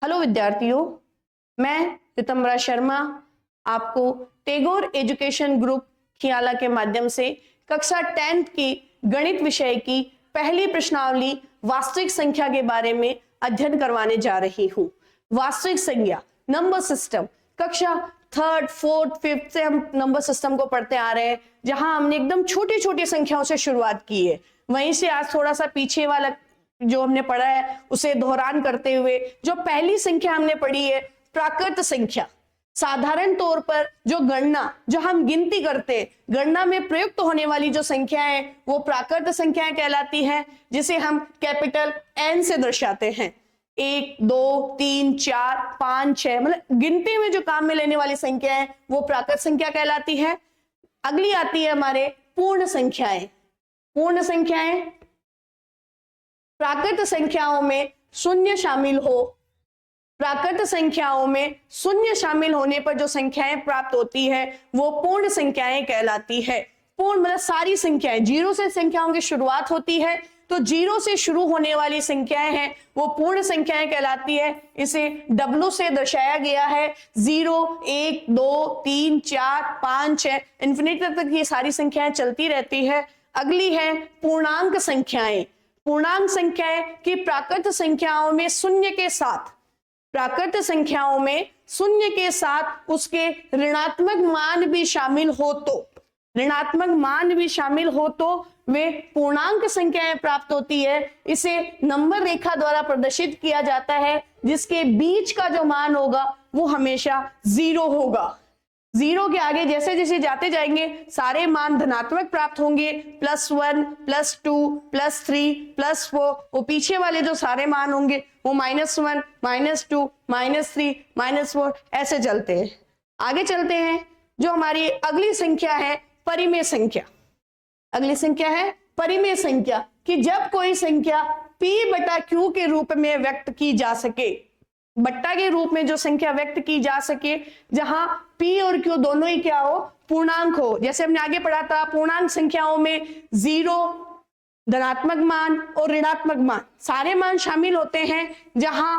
Hello विद्यार्थियों, मैं रितंबरा शर्मा आपको टैगोर एजुकेशन ग्रुप खियाला के माध्यम से कक्षा 10th की गणित विषय की पहली प्रश्नावली वास्तविक संख्या के बारे में अध्ययन करवाने जा रही हूं। वास्तविक संख्या नंबर सिस्टम कक्षा 3rd, 4th, 5th से हम नंबर सिस्टम को पढ़ते आ रहे हैं, जहां हमने एकदम छोटी छोटी संख्याओं से शुरुआत की है। वहीं से आज थोड़ा सा पीछे वाला जो हमने पढ़ा है उसे दोहरान करते हुए जो पहली संख्या हमने पढ़ी है प्राकृत संख्या। साधारण तौर पर जो हम गिनती करते हैं, गणना में प्रयुक्त होने वाली जो संख्या है वो प्राकृत संख्याएं कहलाती हैं, जिसे हम कैपिटल N से दर्शाते हैं। 1, 2, 3, 4, 5, 6 मतलब गिनती में जो काम में लेने वाली संख्या है वो प्राकृत संख्या कहलाती है। अगली आती है हमारे पूर्ण संख्याएं। पूर्ण संख्याएं प्राकृत संख्याओं में शून्य शामिल हो। प्राकृत संख्याओं में शून्य शामिल होने पर जो संख्याएं प्राप्त होती है वो पूर्ण संख्याएं कहलाती है। पूर्ण मतलब सारी संख्याएं, जीरो से संख्याओं की शुरुआत होती है, तो जीरो से शुरू होने वाली संख्याएं हैं वो पूर्ण संख्याएं कहलाती है। इसे W से दर्शाया गया है। 0, 1, 2, 3, 4, 5, 6 इन्फिनिटी तक ये सारी संख्याएं चलती रहती है। अगली है पूर्णांक संख्याएं। पूर्णांक संख्याएं की प्राकृत संख्याओं में शून्य के साथ, प्राकृत संख्याओं में शून्य के साथ उसके ऋणात्मक मान भी शामिल हो तो, ऋणात्मक मान भी शामिल हो तो वे पूर्णांक संख्याएं प्राप्त होती है। इसे नंबर रेखा द्वारा प्रदर्शित किया जाता है, जिसके बीच का जो मान होगा वो हमेशा 0 होगा। 0 के आगे जैसे जैसे जाते जाएंगे सारे मान धनात्मक प्राप्त होंगे। +1, +2, +3, +4। वो पीछे वाले जो सारे मान होंगे वो -1, -2, -3, -4 ऐसे चलते हैं। आगे चलते हैं, जो हमारी अगली संख्या है परिमेय संख्या। अगली संख्या है परिमेय संख्या, कि जब कोई संख्या P/Q के रूप में व्यक्त की जा सके, बट्टा के रूप में जो संख्या व्यक्त की जा सके, जहां P और Q दोनों ही क्या हो, पूर्णांक हो। जैसे हमने आगे पढ़ा था, पूर्णांक संख्याओं में 0 धनात्मक मान और ऋणात्मक मान सारे मान शामिल होते हैं, जहां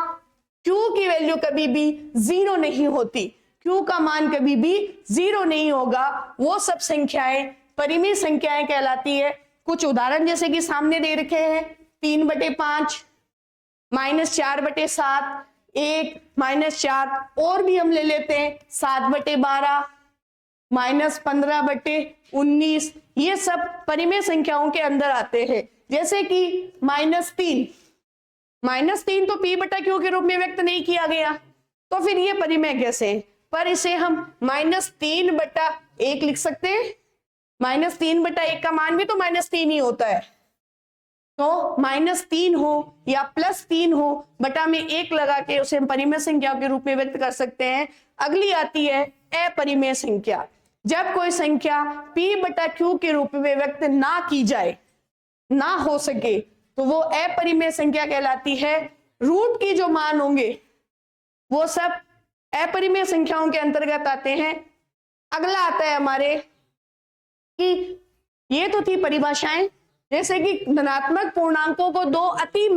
Q की वैल्यू कभी भी 0 नहीं होती। Q का मान कभी भी 0 नहीं होगा। वो सब संख्याएं परिमेय संख्याएं कहलाती है। कुछ उदाहरण जैसे कि सामने दे रखे हैं, 3/5, -4/7, 1, -4, और भी हम ले लेते हैं 7/12, -15/19। ये सब परिमेय संख्याओं के अंदर आते हैं। जैसे कि -3 तो P/Q के रूप में व्यक्त नहीं किया गया, तो फिर ये परिमेय कैसे? पर इसे हम -3/1 लिख सकते हैं। -3/1 का मान भी तो -3 ही होता है, तो -3 हो या +3 हो, बटा में 1 लगा के उसे हम परिमेय संख्या के रूप में व्यक्त कर सकते हैं। अगली आती है अपरिमेय संख्या। जब कोई संख्या P/Q के रूप में व्यक्त ना की जाए, ना हो सके, तो वो अपरिमेय संख्या कहलाती है। रूट की जो मान होंगे वो सब अपरिमेय संख्याओं के अंतर्गत आते हैं। अगला आता है हमारे कि ये तो थी परिभाषाएं, जैसे कि धनात्मक पूर्णांकों को दो अति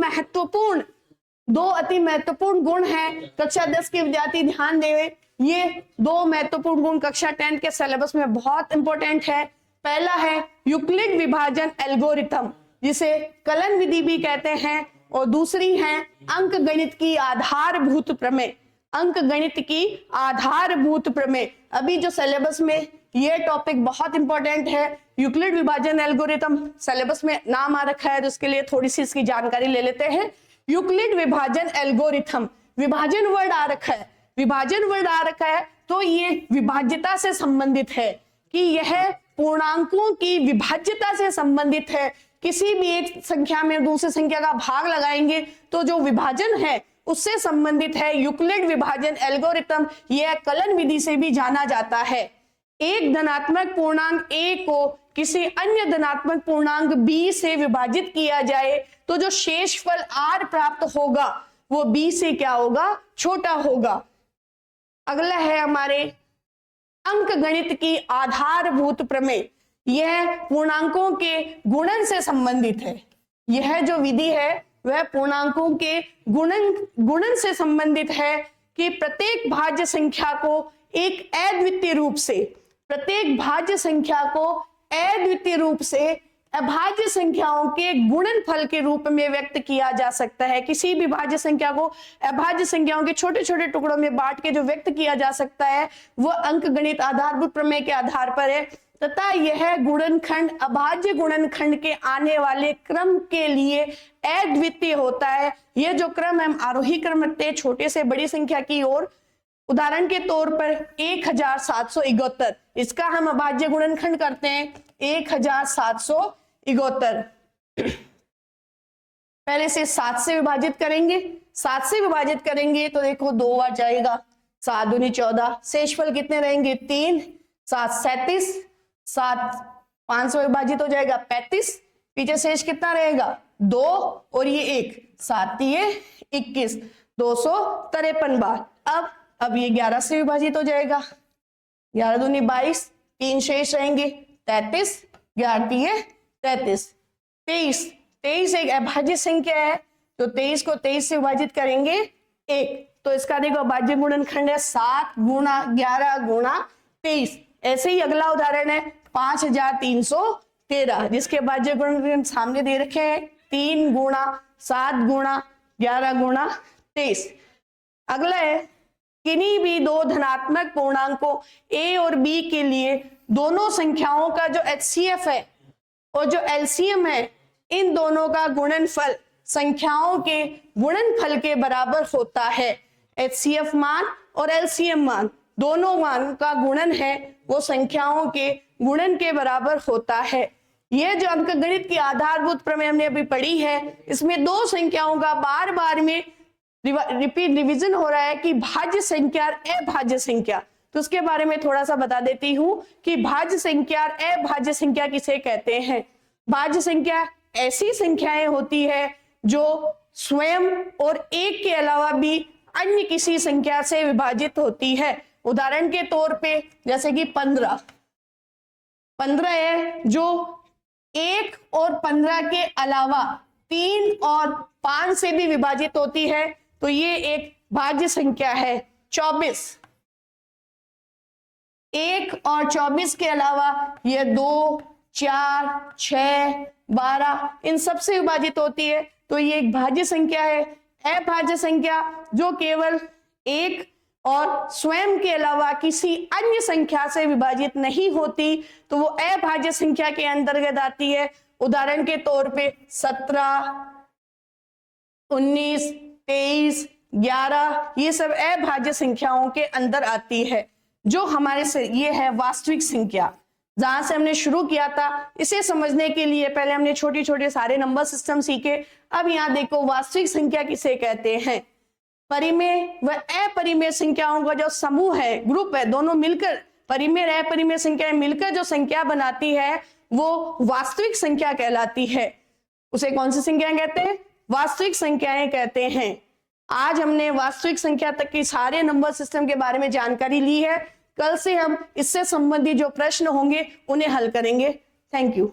महत्वपूर्ण गुण हैं। कक्षा 10 के विद्यार्थी ध्यान देवे, ये 2 महत्वपूर्ण गुण कक्षा 10 के सिलेबस में बहुत इंपॉर्टेंट है। पहला है यूक्लिड विभाजन एल्गोरिथम, जिसे कलन विधि भी कहते हैं, और दूसरी है अंक गणित की आधारभूत प्रमेय। अंक गणित की आधारभूत प्रमेय। अभी जो सिलेबस में ये टॉपिक बहुत इंपॉर्टेंट है। यूक्लिड विभाजन एल्गोरिथम सिलेबस में नाम आ रखा है, तो इसके लिए थोड़ी सी इसकी जानकारी ले लेते हैं। यूक्लिड विभाजन एल्गोरिथम, विभाजन वर्ड आ रखा है, विभाजन वर्ड आ रखा है, तो ये विभाज्यता से संबंधित है, कि यह पूर्णांकों की विभाज्यता से संबंधित है। किसी भी एक संख्या में दूसरी संख्या का भाग लगाएंगे तो जो विभाजन है उससे संबंधित है। यूक्लिड विभाजन एल्गोरिथम यह कलन विधि से भी जाना जाता है। एक धनात्मक पूर्णांक A को किसी अन्य धनात्मक पूर्णांक B से विभाजित किया जाए तो जो शेषफल R प्राप्त होगा वो B से क्या होगा, छोटा होगा। अगला है हमारे अंक गणित की आधारभूत प्रमेय। यह पूर्णांकों के गुणन से संबंधित है। यह जो विधि है वह पूर्णांकों के गुणन से संबंधित है कि प्रत्येक भाज्य संख्या को एक अद्वितीय रूप से, प्रत्येक भाज्य संख्या को अद्वितीय रूप से अभाज्य संख्याओं के गुणनफल के रूप में व्यक्त किया जा सकता है। किसी भी भाज्य संख्या को अभाज्य संख्याओं के छोटे छोटे टुकड़ों में बांट के जो व्यक्त किया जा सकता है वह अंकगणित आधारभूत प्रमेय के आधार पर है, तथा यह गुणनखंड अभाज्य गुणनखंड के आने वाले क्रम के लिए अद्वितीय होता है। यह जो क्रम हम आरोही क्रम रखते हैं छोटे से बड़ी संख्या की ओर, उदाहरण के तौर पर 1771, इसका हम अभाज्य गुणनखंड करते हैं 1771। पहले से 7 से विभाजित करेंगे, 7 से विभाजित करेंगे तो देखो 2 बार जाएगा, 7 दूनी 14, शेषफल कितने रहेंगे 3, 7 37, 7 5 से विभाजित हो जाएगा 35, पीछे शेष कितना रहेगा 2 और ये 1, 7 ये 21, 253 बार। अब ये 11 से विभाजित हो जाएगा, 11 दूनी 22, 3 शेष रहेंगे 33, 11 ये 33, 23 एक अभाज्य संख्या है तो 23 को 23 से विभाजित करेंगे 1, तो इसका देखो अभाज्य गुणनखंड है 7 गुणा 11 गुणा 23। ऐसे ही अगला उदाहरण है 5313, जिसके अभाज्य गुणनखंड सामने दे रखे हैं 3 गुणा 7 गुणा 11 गुणा 23। अगला है किन्हीं भी दो धनात्मक पूर्णांकों a और b के लिए दोनों संख्याओं का जो HCF है और जो LCM है, इन दोनों का गुणनफल संख्याओं के गुणनफल के बराबर होता है। HCF मान और LCM मान दोनों मान का गुणन है वो संख्याओं के गुणन के बराबर होता है। यह जो अंकगणित की आधारभूत प्रमेय हमने अभी पढ़ी है, इसमें दो संख्याओं का बार बार में रिवीजन हो रहा है कि भाज्य संख्या और अभाज्य संख्या। तो उसके बारे में थोड़ा सा बता देती हूं कि भाज्य संख्या और अभाज्य संख्या किसे कहते हैं। भाज्य संख्या ऐसी संख्याएं होती है जो स्वयं और एक के अलावा भी अन्य किसी संख्या से विभाजित होती है। उदाहरण के तौर पे जैसे कि 15 है जो 1 और 15 के अलावा 3 और 5 से भी विभाजित होती है, तो ये एक भाज्य संख्या है। 24 1 और 24 के अलावा ये 2, 4, 6, 12 इन सब से विभाजित होती है, तो ये एक भाज्य संख्या है। अभाज्य संख्या जो केवल 1 और स्वयं के अलावा किसी अन्य संख्या से विभाजित नहीं होती, तो वो अभाज्य संख्या के अंतर्गत आती है। उदाहरण के तौर पे 17, 19, 23, 11 ये सब अभाज्य संख्याओं के अंदर आती है। जो हमारे से ये है वास्तविक संख्या, जहां से हमने शुरू किया था। इसे समझने के लिए पहले हमने छोटे छोटे सारे नंबर सिस्टम सीखे। अब यहाँ देखो वास्तविक संख्या किसे कहते हैं। परिमेय व अपरिमेय संख्याओं का जो समूह है, ग्रुप है, दोनों मिलकर परिमेय और अपरिमेय संख्याएं मिलकर जो संख्या बनाती है वो वास्तविक संख्या कहलाती है। उसे कौन सी संख्याएं कहते हैं? वास्तविक संख्याएं कहते हैं। आज हमने वास्तविक संख्या तक की सारे नंबर सिस्टम के बारे में जानकारी ली है। कल से हम इससे संबंधित जो प्रश्न होंगे उन्हें हल करेंगे। Thank you.